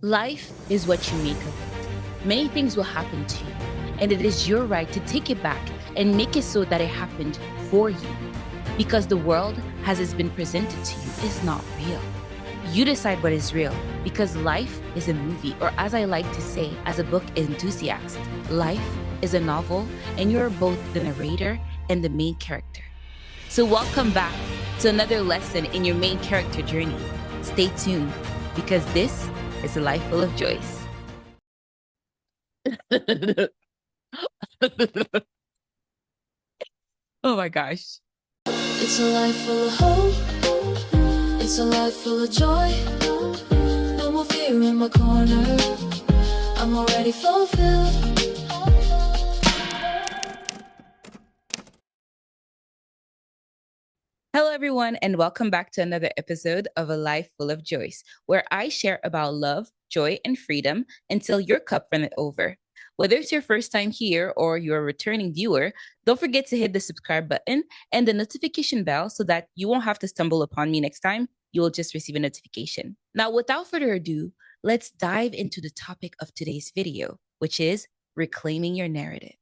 Life is what you make of it. Many things will happen to you, and it is your right to take it back and make it so that it happened for you. Because the world, as it's been presented to you, is not real. You decide what is real, because life is a movie, or as I like to say, as a book enthusiast, life is a novel, and you're both the narrator and the main character. So, welcome back to another lesson in your main character journey. Stay tuned, because this is a life full of joys. Oh my gosh. It's a life full of hope. It's a life full of joy. No more fear in my corner. I'm already fulfilled. Hello, everyone, and welcome back to another episode of A Life Full of Joys, where I share about love, joy, and freedom until your cup runneth over. Whether it's your first time here or you're a returning viewer, don't forget to hit the subscribe button and the notification bell so that you won't have to stumble upon me next time. You will just receive a notification. Now, without further ado, let's dive into the topic of today's video, which is reclaiming your narrative.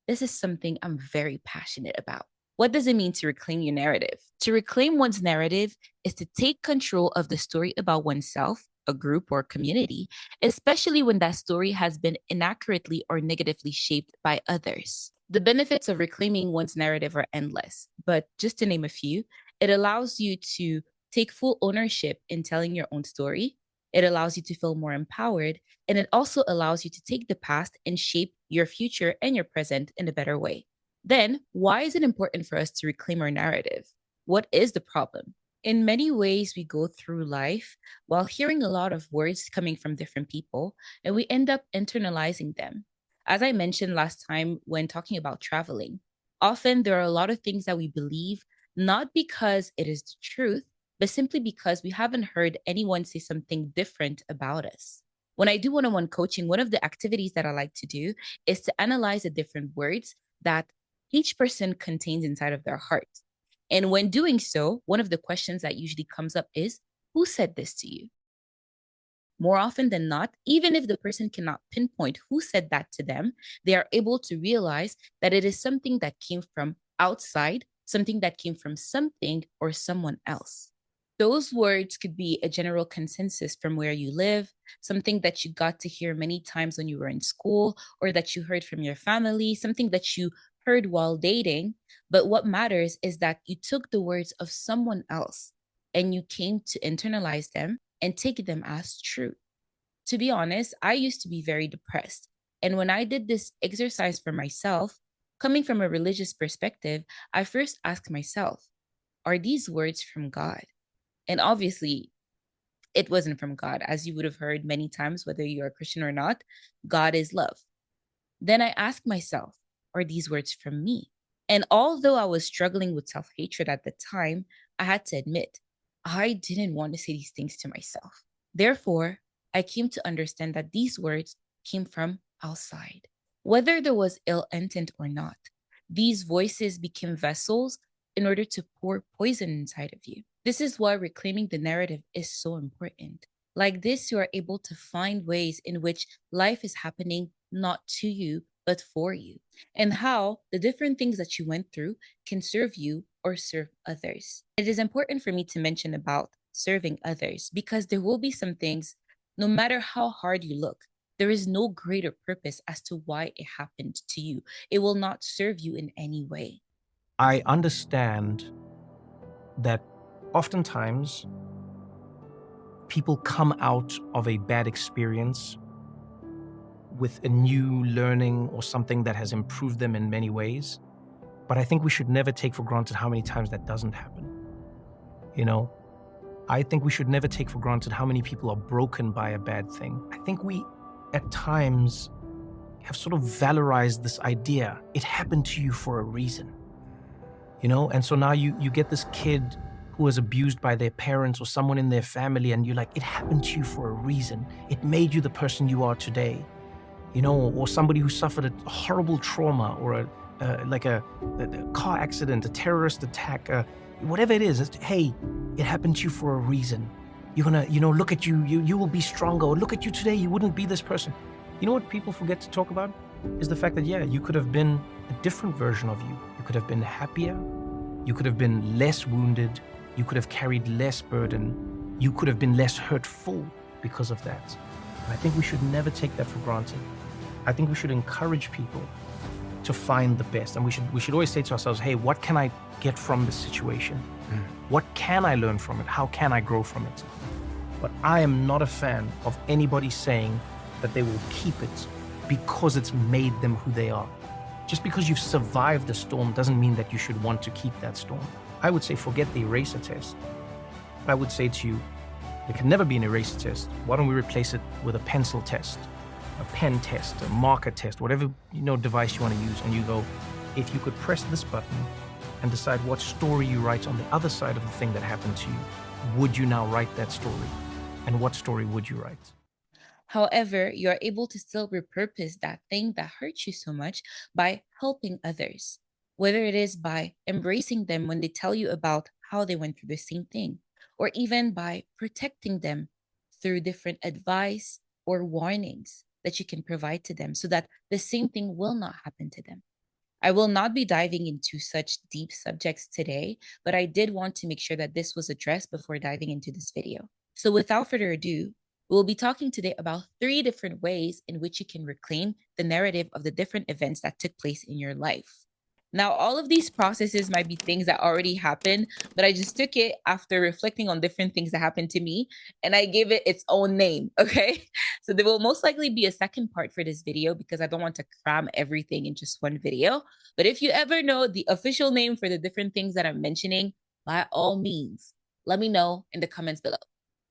This is something I'm very passionate about. What does it mean to reclaim your narrative? To reclaim one's narrative is to take control of the story about oneself, a group, or community, especially when that story has been inaccurately or negatively shaped by others. The benefits of reclaiming one's narrative are endless, but just to name a few, it allows you to take full ownership in telling your own story. It allows you to feel more empowered, and it also allows you to take the past and shape your future and your present in a better way. Then, why is it important for us to reclaim our narrative? What is the problem? In many ways, we go through life while hearing a lot of words coming from different people, and we end up internalizing them. As I mentioned last time when talking about traveling, often there are a lot of things that we believe not because it is the truth, but simply because we haven't heard anyone say something different about us. When I do one on one coaching, one of the activities that I like to do is to analyze the different words that each person contains inside of their heart. And when doing so, one of the questions that usually comes up is, who said this to you? More often than not, even if the person cannot pinpoint who said that to them, they are able to realize that it is something that came from outside, something that came from something or someone else. Those words could be a general consensus from where you live, something that you got to hear many times when you were in school, or that you heard from your family, something that you heard while dating. But what matters is that you took the words of someone else and you came to internalize them and take them as true. To be honest, I used to be very depressed. And when I did this exercise for myself, coming from a religious perspective, I first asked myself, are these words from God? And obviously, it wasn't from God. As you would have heard many times, whether you're a Christian or not, God is love. Then I asked myself, are these words from me? And although I was struggling with self hatred at the time, I had to admit, I didn't want to say these things to myself. Therefore, I came to understand that these words came from outside. Whether there was ill intent or not, these voices became vessels in order to pour poison inside of you. This is why reclaiming the narrative is so important. Like this, you are able to find ways in which life is happening not to you, but for you, and how the different things that you went through can serve you or serve others. It is important for me to mention about serving others because there will be some things, no matter how hard you look, there is no greater purpose as to why it happened to you. It will not serve you in any way. I understand that oftentimes people come out of a bad experience with a new learning or something that has improved them in many ways. But I think we should never take for granted how many times that doesn't happen. You know, I think we should never take for granted how many people are broken by a bad thing. I think we, at times, have sort of valorized this idea. It happened to you for a reason. You know, and so now you get this kid who was abused by their parents or someone in their family, and you're like, it happened to you for a reason. It made you the person you are today. You know, or somebody who suffered a horrible trauma or a car accident, a terrorist attack, whatever it is, hey, it happened to you for a reason. You're gonna, look at you, you will be stronger. Or look at you today, you wouldn't be this person. You know what people forget to talk about? Is the fact that, yeah, you could have been a different version of you. You could have been happier. You could have been less wounded. You could have carried less burden. You could have been less hurtful because of that. And I think we should never take that for granted. I think we should encourage people to find the best. And we should always say to ourselves, hey, what can I get from this situation? What can I learn from it? How can I grow from it? But I am not a fan of anybody saying that they will keep it because it's made them who they are. Just because you've survived the storm doesn't mean that you should want to keep that storm. I would say forget the eraser test. I would say to you, there can never be an eraser test. Why don't we replace it with a pencil test, a pen test, a marker test, whatever device you want to use, and you go, if you could press this button and decide what story you write on the other side of the thing that happened to you, would you now write that story? And what story would you write? However, you are able to still repurpose that thing that hurts you so much by helping others, whether it is by embracing them when they tell you about how they went through the same thing, or even by protecting them through different advice or warnings that you can provide to them so that the same thing will not happen to them. I will not be diving into such deep subjects today, but I did want to make sure that this was addressed before diving into this video. So without further ado, we'll be talking today about 3 different ways in which you can reclaim the narrative of the different events that took place in your life. Now, all of these processes might be things that already happened, but I just took it after reflecting on different things that happened to me and I gave it its own name, okay? So there will most likely be a second part for this video because I don't want to cram everything in just one video. But if you ever know the official name for the different things that I'm mentioning, by all means, let me know in the comments below.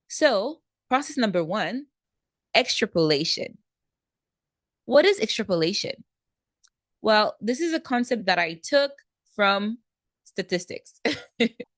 So, process number 1, extrapolation. What is extrapolation? Well, this is a concept that I took from statistics.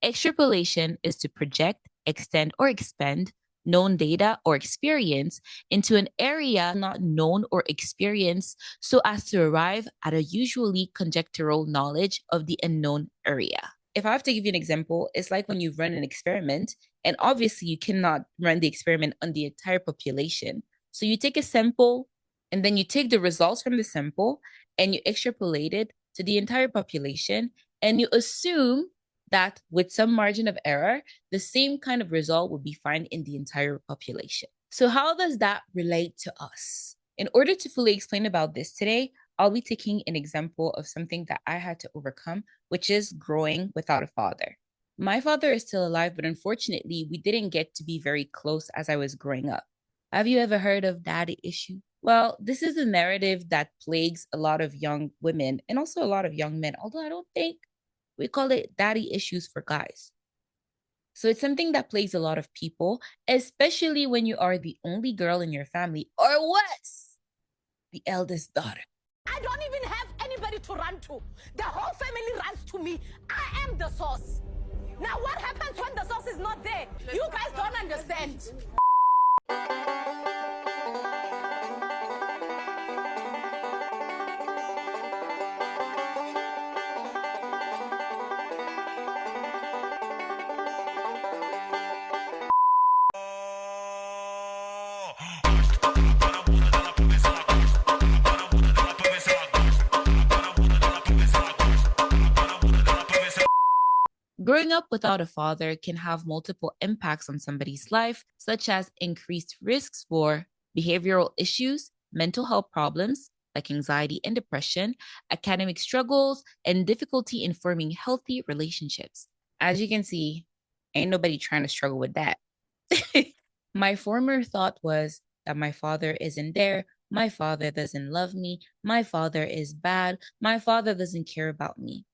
Extrapolation is to project, extend, or expand known data or experience into an area not known or experienced so as to arrive at a usually conjectural knowledge of the unknown area. If I have to give you an example, it's like when you run an experiment, and obviously you cannot run the experiment on the entire population. So you take a sample, and then you take the results from the sample, and you extrapolate it to the entire population, and you assume that with some margin of error, the same kind of result will be found in the entire population. So how does that relate to us? In order to fully explain about this today, I'll be taking an example of something that I had to overcome, which is growing without a father. My father is still alive, but unfortunately, we didn't get to be very close as I was growing up. Have you ever heard of daddy issue? Well, this is a narrative that plagues a lot of young women and also a lot of young men, although I don't think we call it daddy issues for guys. So it's something that plagues a lot of people, especially when you are the only girl in your family, or worse, the eldest daughter. I don't even have anybody to run to. The whole family runs to me. I am the source. Now, what happens when the source is not there? You guys don't understand. Growing up without a father can have multiple impacts on somebody's life, such as increased risks for behavioral issues, mental health problems like anxiety and depression, academic struggles, and difficulty in forming healthy relationships. As you can see, ain't nobody trying to struggle with that. My former thought was that my father isn't there, my father doesn't love me, my father is bad, my father doesn't care about me.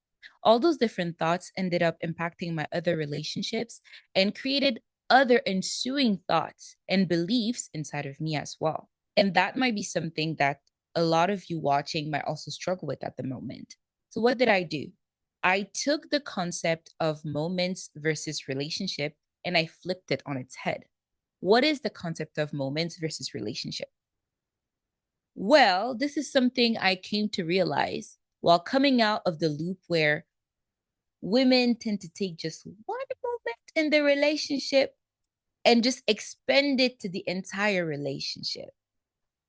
All those different thoughts ended up impacting my other relationships and created other ensuing thoughts and beliefs inside of me as well. And that might be something that a lot of you watching might also struggle with at the moment. So what did I do? I took the concept of moments versus relationship and I flipped it on its head. What is the concept of moments versus relationship? Well, this is something I came to realize while coming out of the loop where women tend to take just one moment in their relationship and just expend it to the entire relationship.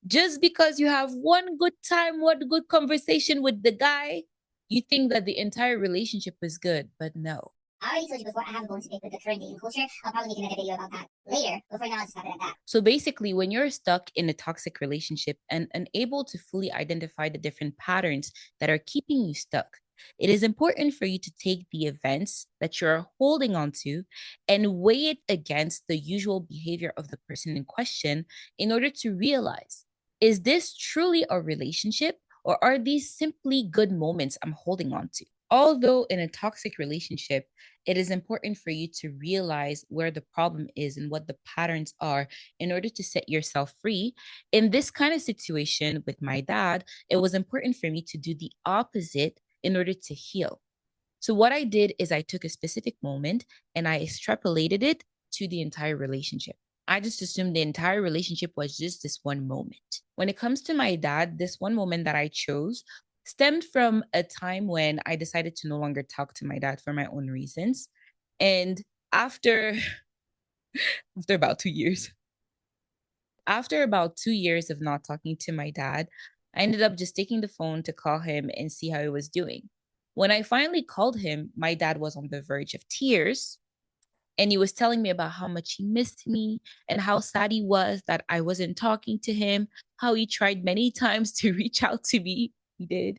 Just because you have one good time, one good conversation with the guy, you think that the entire relationship is good, but no. I already told you before, I have a bone to pick with the current dating culture. I'll probably make another video about that later, but for now, I'll just stop it at that. So basically, when you're stuck in a toxic relationship and unable to fully identify the different patterns that are keeping you stuck, it is important for you to take the events that you're holding on to and weigh it against the usual behavior of the person in question in order to realize, is this truly a relationship, or are these simply good moments I'm holding on to? Although in a toxic relationship, it is important for you to realize where the problem is and what the patterns are in order to set yourself free. In this kind of situation with my dad, it was important for me to do the opposite in order to heal. So, what I did is I took a specific moment and I extrapolated it to the entire relationship. I just assumed the entire relationship was just this one moment. When it comes to my dad, this one moment that I chose stemmed from a time when I decided to no longer talk to my dad for my own reasons. And after after about 2 years, after about 2 years of not talking to my dad, I ended up just taking the phone to call him and see how he was doing. When I finally called him, my dad was on the verge of tears and he was telling me about how much he missed me and how sad he was that I wasn't talking to him, how he tried many times to reach out to me. He did.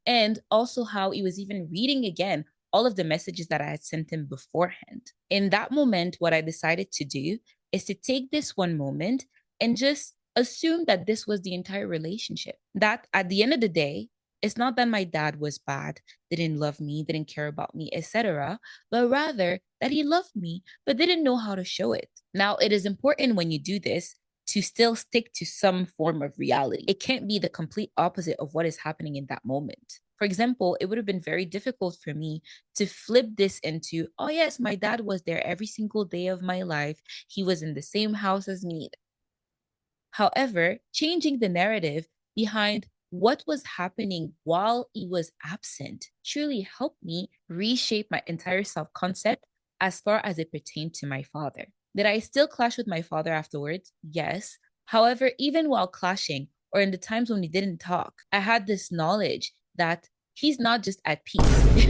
And also how he was even reading again all of the messages that I had sent him beforehand. In that moment, what I decided to do is to take this one moment and just assume that this was the entire relationship. That at the end of the day, it's not that my dad was bad, didn't love me, didn't care about me, etc., but rather that he loved me, but didn't know how to show it. Now, it is important when you do this to still stick to some form of reality. It can't be the complete opposite of what is happening in that moment. For example, it would have been very difficult for me to flip this into, oh, yes, my dad was there every single day of my life. He was in the same house as me. However, changing the narrative behind what was happening while he was absent truly helped me reshape my entire self concept as far as it pertained to my father. Did I still clash with my father afterwards? Yes. However, even while clashing or in the times when we didn't talk, I had this knowledge that he's not just at peace.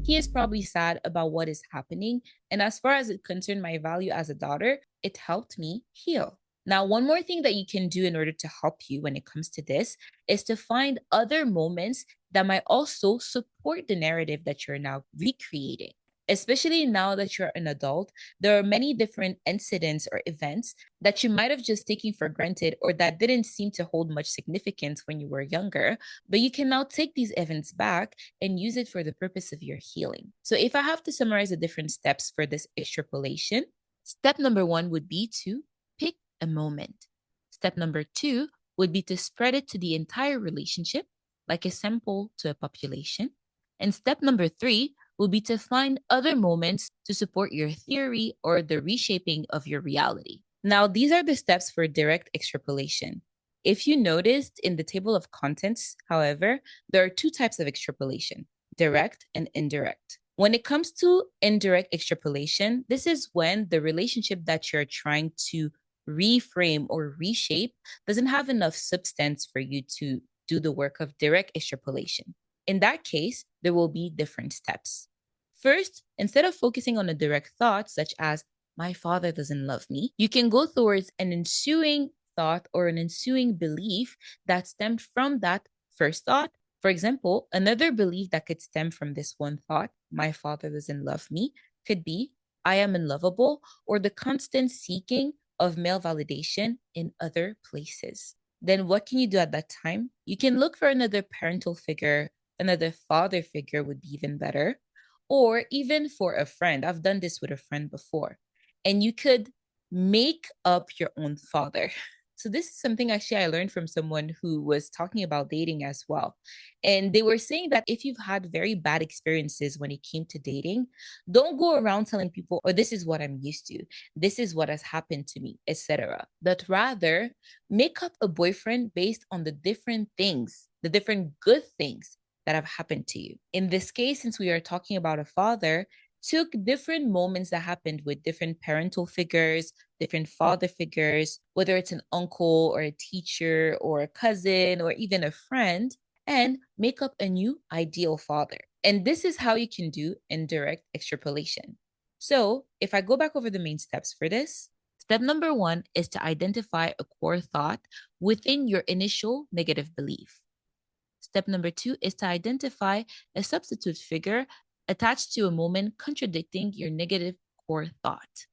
He is probably sad about what is happening. And as far as it concerned my value as a daughter, it helped me heal. Now, one more thing that you can do in order to help you when it comes to this is to find other moments that might also support the narrative that you're now recreating. Especially now that you're an adult, there are many different incidents or events that you might have just taken for granted or that didn't seem to hold much significance when you were younger, but you can now take these events back and use it for the purpose of your healing. So, if I have to summarize the different steps for this extrapolation, step number one would be to pick a moment. Step number two would be to spread it to the entire relationship, like a sample to a population. And step number three will be to find other moments to support your theory or the reshaping of your reality. Now, these are the steps for direct extrapolation. If you noticed in the table of contents, however, there are two types of extrapolation, direct and indirect. When it comes to indirect extrapolation, this is when the relationship that you're trying to reframe or reshape doesn't have enough substance for you to do the work of direct extrapolation. In that case, there will be different steps. First, instead of focusing on a direct thought, such as, my father doesn't love me, you can go towards an ensuing thought or an ensuing belief that stemmed from that first thought. For example, another belief that could stem from this one thought, my father doesn't love me, could be, I am unlovable, or the constant seeking of male validation in other places. Then what can you do at that time? You can look for another parental figure, another father figure would be even better, or even for a friend. I've done this with a friend before. And you could make up your own father. So this is something actually I learned from someone who was talking about dating as well. And they were saying that if you've had very bad experiences when it came to dating, don't go around telling people, oh, this is what I'm used to. This is what has happened to me, etc. But rather make up a boyfriend based on the different things, the different good things that have happened to you. In this case, since we are talking about a father, took different moments that happened with different parental figures, different father figures, whether it's an uncle or a teacher or a cousin or even a friend, and make up a new ideal father. And this is how you can do indirect extrapolation. So if I go back over the main steps for this, step number 1 is to identify a core thought within your initial negative belief. Step number 2 is to identify a substitute figure attached to a moment contradicting your negative core thought.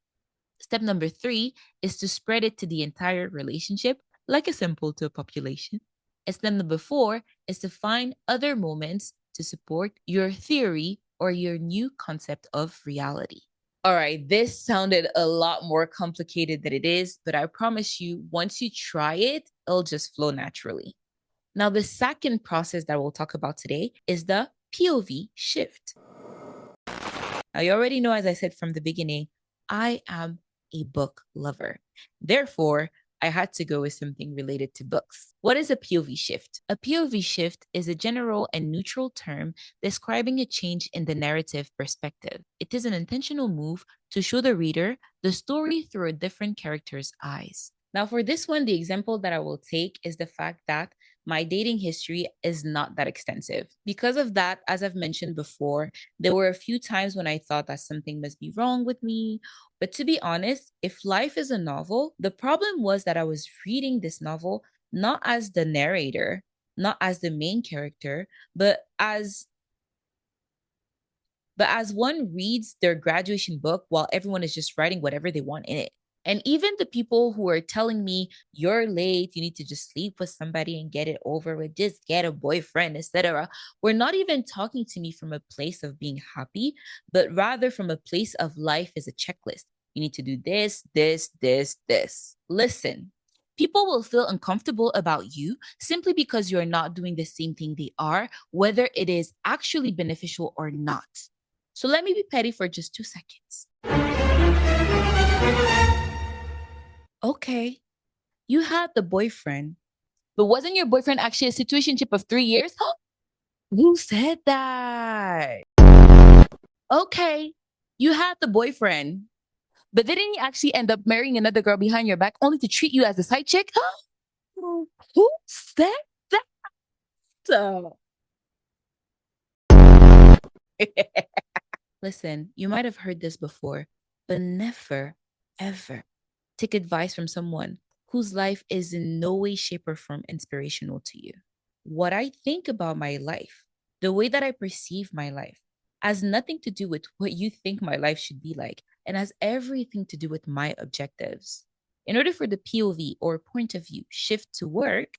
Step number 3 is to spread it to the entire relationship, like a sample to a population. And step number 4 is to find other moments to support your theory or your new concept of reality. All right, this sounded a lot more complicated than it is, but I promise you, once you try it, it'll just flow naturally. Now, the second process that we'll talk about today is the POV shift. Now, you already know, as I said from the beginning, I am a book lover. Therefore, I had to go with something related to books. What is a POV shift? A POV shift is a general and neutral term describing a change in the narrative perspective. It is an intentional move to show the reader the story through a different character's eyes. Now, for this one, the example that I will take is the fact that my dating history is not that extensive. Because of that, as I've mentioned before, there were a few times when I thought that something must be wrong with me. But to be honest, if life is a novel, the problem was that I was reading this novel not as the narrator, not as the main character, but as one reads their graduation book while everyone is just writing whatever they want in it. And even the people who are telling me, you're late, you need to just sleep with somebody and get it over with, just get a boyfriend, etc., were not even talking to me from a place of being happy, but rather from a place of life as a checklist. You need to do this, this, this, this. Listen, people will feel uncomfortable about you simply because you're not doing the same thing they are, whether it is actually beneficial or not. So let me be petty for just 2 seconds. Okay, you had the boyfriend, but wasn't your boyfriend actually a situationship of 3 years? Who said that? Okay, you had the boyfriend, but didn't he actually end up marrying another girl behind your back only to treat you as a side chick? Who said that? Listen, you might have heard this before, but never, ever take advice from someone whose life is in no way, shape, or form inspirational to you. What I think about my life, the way that I perceive my life, has nothing to do with what you think my life should be like, and has everything to do with my objectives. In order for the POV or point of view shift to work,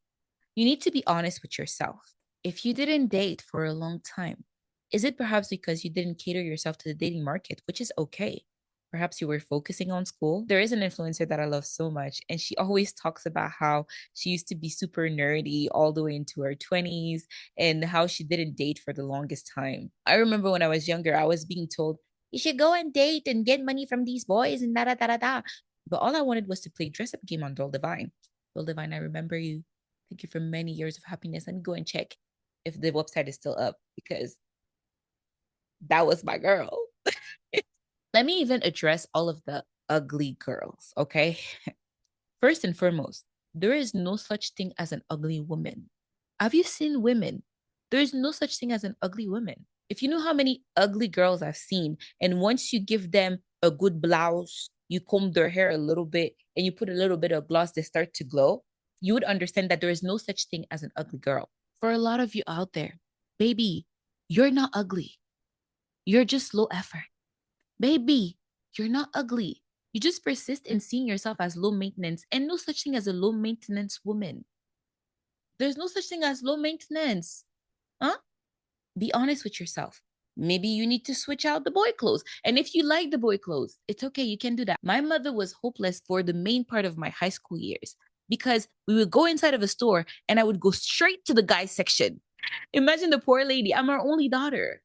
you need to be honest with yourself. If you didn't date for a long time, is it perhaps because you didn't cater yourself to the dating market, which is okay? Perhaps you were focusing on school. There is an influencer that I love so much, and she always talks about how she used to be super nerdy all the way into her 20s and how she didn't date for the longest time. I remember when I was younger, I was being told, you should go and date and get money from these boys and da da da da da. But all I wanted was to play dress up game on Doll Divine. Doll Divine, I remember you. Thank you for many years of happiness. Let me go and check if the website is still up because that was my girl. Let me even address all of the ugly girls, okay? First and foremost, there is no such thing as an ugly woman. Have you seen women? There is no such thing as an ugly woman. If you know how many ugly girls I've seen, and once you give them a good blouse, you comb their hair a little bit, and you put a little bit of gloss, they start to glow, you would understand that there is no such thing as an ugly girl. For a lot of you out there, baby, you're not ugly. You're just low effort. Baby, you're not ugly. You just persist in seeing yourself as low maintenance, and no such thing as a low maintenance woman. There's no such thing as low maintenance. Huh? Be honest with yourself. Maybe you need to switch out the boy clothes. And if you like the boy clothes, it's okay. You can do that. My mother was hopeless for the main part of my high school years because we would go inside of a store and I would go straight to the guys section. Imagine the poor lady. I'm her only daughter.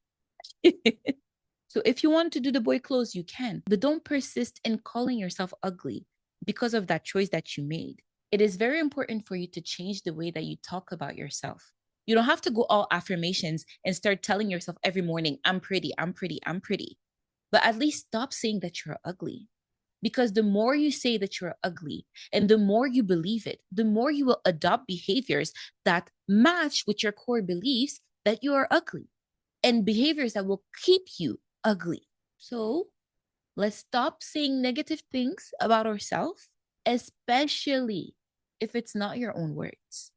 So if you want to do the boy clothes, you can, but don't persist in calling yourself ugly because of that choice that you made. It is very important for you to change the way that you talk about yourself. You don't have to go all affirmations and start telling yourself every morning, I'm pretty, I'm pretty, I'm pretty. but at least stop saying that you're ugly. Because the more you say that you're ugly and the more you believe it, the more you will adopt behaviors that match with your core beliefs that you are ugly and behaviors that will keep you ugly. So let's stop saying negative things about ourselves, especially if it's not your own words.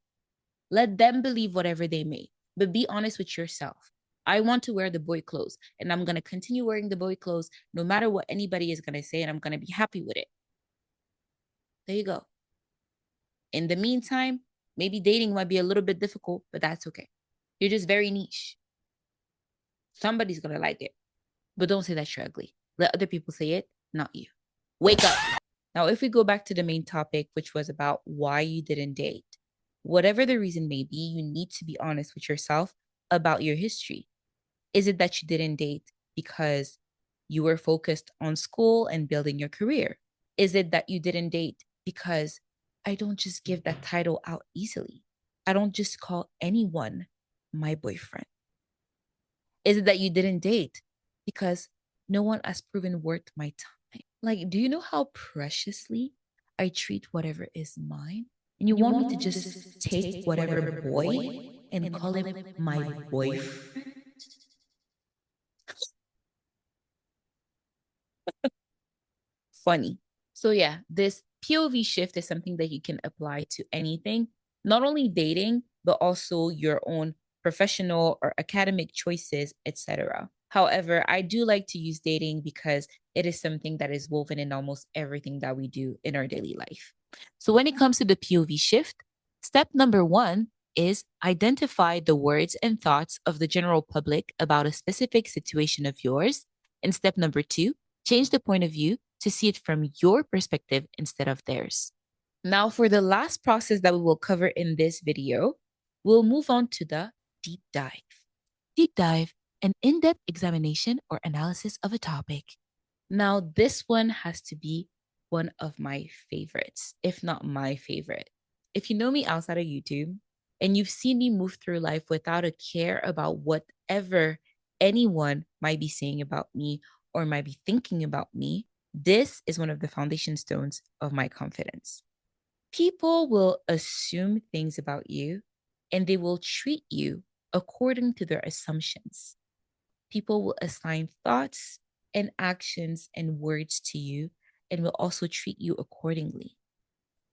Let them believe whatever they may, but be honest with yourself. I want to wear the boy clothes, and I'm going to continue wearing the boy clothes no matter what anybody is going to say, and I'm going to be happy with it. There you go. In the meantime, maybe dating might be a little bit difficult, but that's okay. You're just very niche. Somebody's going to like it, but don't say that you're ugly. Let other people say it, not you. Wake up. Now, if we go back to the main topic, which was about why you didn't date, whatever the reason may be, you need to be honest with yourself about your history. Is it that you didn't date because you were focused on school and building your career? Is it that you didn't date because I don't just give that title out easily? I don't just call anyone my boyfriend. Is it that you didn't date because no one has proven worth my time? Like, do you know how preciously I treat whatever is mine? And you want me to just take whatever boy and call him my boyfriend? Funny. So yeah, this POV shift is something that you can apply to anything, not only dating, but also your own professional or academic choices, etc. However, I do like to use dating because it is something that is woven in almost everything that we do in our daily life. So when it comes to the POV shift, step number 1 is identify the words and thoughts of the general public about a specific situation of yours. And step number 2, change the point of view to see it from your perspective instead of theirs. Now, for the last process that we will cover in this video, we'll move on to the deep dive. Deep dive, an in-depth examination or analysis of a topic. Now, this one has to be one of my favorites, if not my favorite. If you know me outside of YouTube and you've seen me move through life without a care about whatever anyone might be saying about me or might be thinking about me, this is one of the foundation stones of my confidence. People will assume things about you and they will treat you according to their assumptions. People will assign thoughts and actions and words to you and will also treat you accordingly.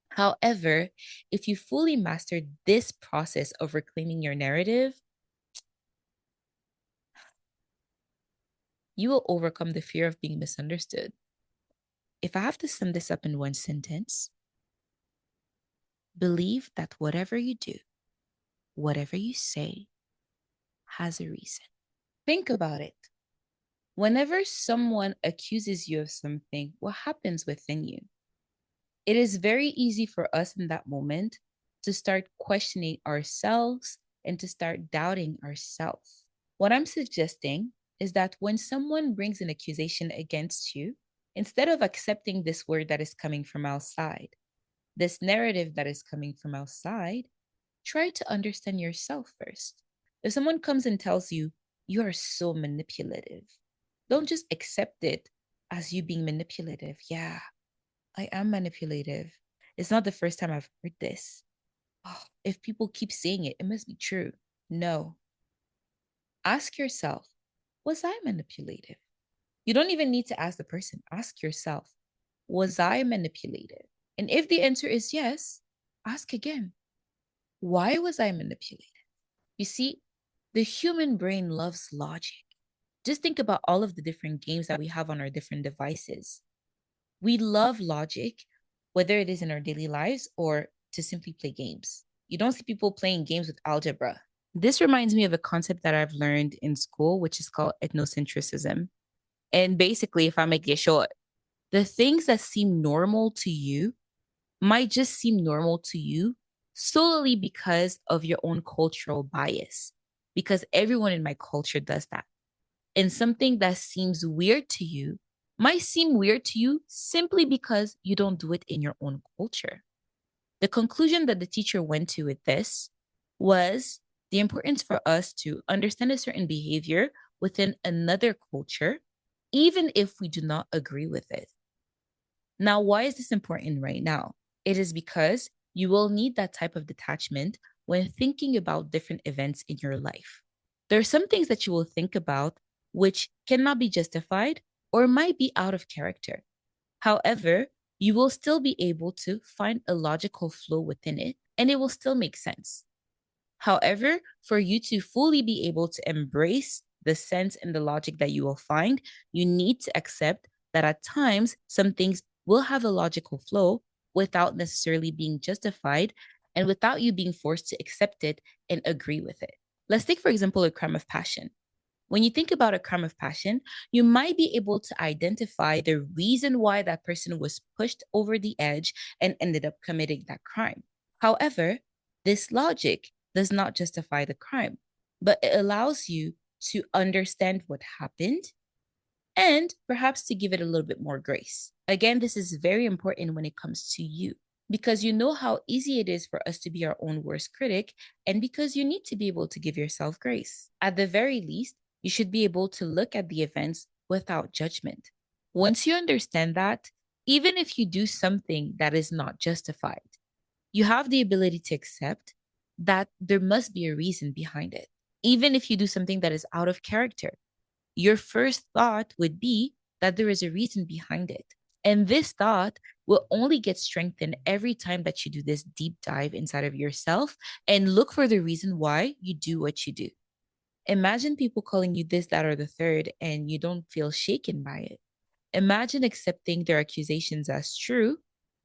However, if you fully master this process of reclaiming your narrative, you will overcome the fear of being misunderstood. If I have to sum this up in one sentence, believe that whatever you do, whatever you say, has a reason. Think about it. Whenever someone accuses you of something, what happens within you? It is very easy for us in that moment to start questioning ourselves and to start doubting ourselves. What I'm suggesting is that when someone brings an accusation against you, instead of accepting this word that is coming from outside, this narrative that is coming from outside, try to understand yourself first. If someone comes and tells you, you are so manipulative, don't just accept it as you being manipulative. Yeah, I am manipulative. It's not the first time I've heard this. Oh, if people keep saying it, it must be true. No. Ask yourself, was I manipulative? You don't even need to ask the person. Ask yourself, was I manipulative? And if the answer is yes, ask again, why was I manipulated? You see, the human brain loves logic. Just think about all of the different games that we have on our different devices. We love logic, whether it is in our daily lives or to simply play games. You don't see people playing games with algebra. This reminds me of a concept that I've learned in school, which is called ethnocentrism. And basically, if I make it short, the things that seem normal to you might just seem normal to you solely because of your own cultural bias, because everyone in my culture does that. And something that seems weird to you might seem weird to you simply because you don't do it in your own culture. The conclusion that the teacher went to with this was the importance for us to understand a certain behavior within another culture even if we do not agree with it. Now, why is this important right now? It is because you will need that type of detachment when thinking about different events in your life. There are some things that you will think about which cannot be justified or might be out of character. However, you will still be able to find a logical flow within it and it will still make sense. However, for you to fully be able to embrace the sense and the logic that you will find, you need to accept that at times some things will have a logical flow without necessarily being justified and without you being forced to accept it and agree with it. Let's take, for example, a crime of passion. When you think about a crime of passion, you might be able to identify the reason why that person was pushed over the edge and ended up committing that crime. However, this logic does not justify the crime, but it allows you to understand what happened and perhaps to give it a little bit more grace. Again, this is very important when it comes to you because you know how easy it is for us to be our own worst critic, and because you need to be able to give yourself grace. At the very least, you should be able to look at the events without judgment. Once you understand that, even if you do something that is not justified, you have the ability to accept that there must be a reason behind it. Even if you do something that is out of character, your first thought would be that there is a reason behind it. And this thought will only get strengthened every time that you do this deep dive inside of yourself and look for the reason why you do what you do. Imagine people calling you this, that, or the third, and you don't feel shaken by it. Imagine accepting their accusations as true,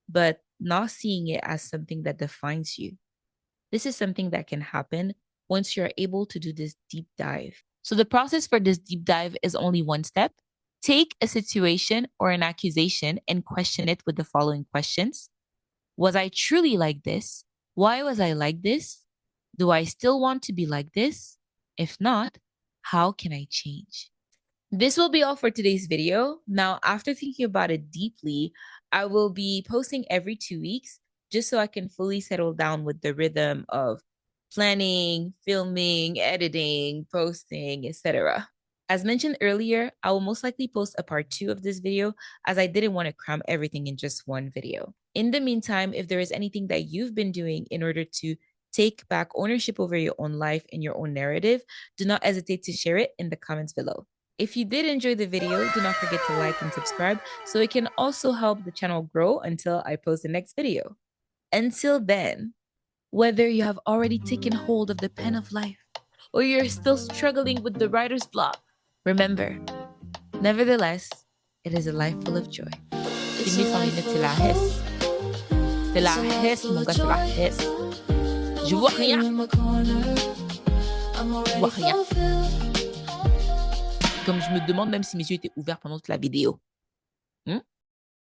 but not seeing it as something that defines you. This is something that can happen once you're able to do this deep dive. So the process for this deep dive is only one step. Take a situation or an accusation and question it with the following questions. Was I truly like this? Why was I like this? Do I still want to be like this? If not, how can I change? This will be all for today's video. Now, after thinking about it deeply, I will be posting every 2 weeks just so I can fully settle down with the rhythm of planning, filming, editing, posting, etc. As mentioned earlier, I will most likely post a part 2 of this video as I didn't want to cram everything in just one video. In the meantime, if there is anything that you've been doing in order to take back ownership over your own life and your own narrative, do not hesitate to share it in the comments below. If you did enjoy the video, do not forget to like and subscribe so it can also help the channel grow until I post the next video. Until then, whether you have already taken hold of the pen of life or you're still struggling with the writer's block, remember, nevertheless, it is a life full of joy. It's a Timmy life s'enlignait, full c'est la of hope. hesse. C'est la It's a life hesse, full mon of gars, c'est la joy. hesse. No Je more vois fear rien. in my corner. I'm Je already vois rien. fulfilled. Comme je me demande même si mes yeux étaient ouverts pendant toute la vidéo. Hmm?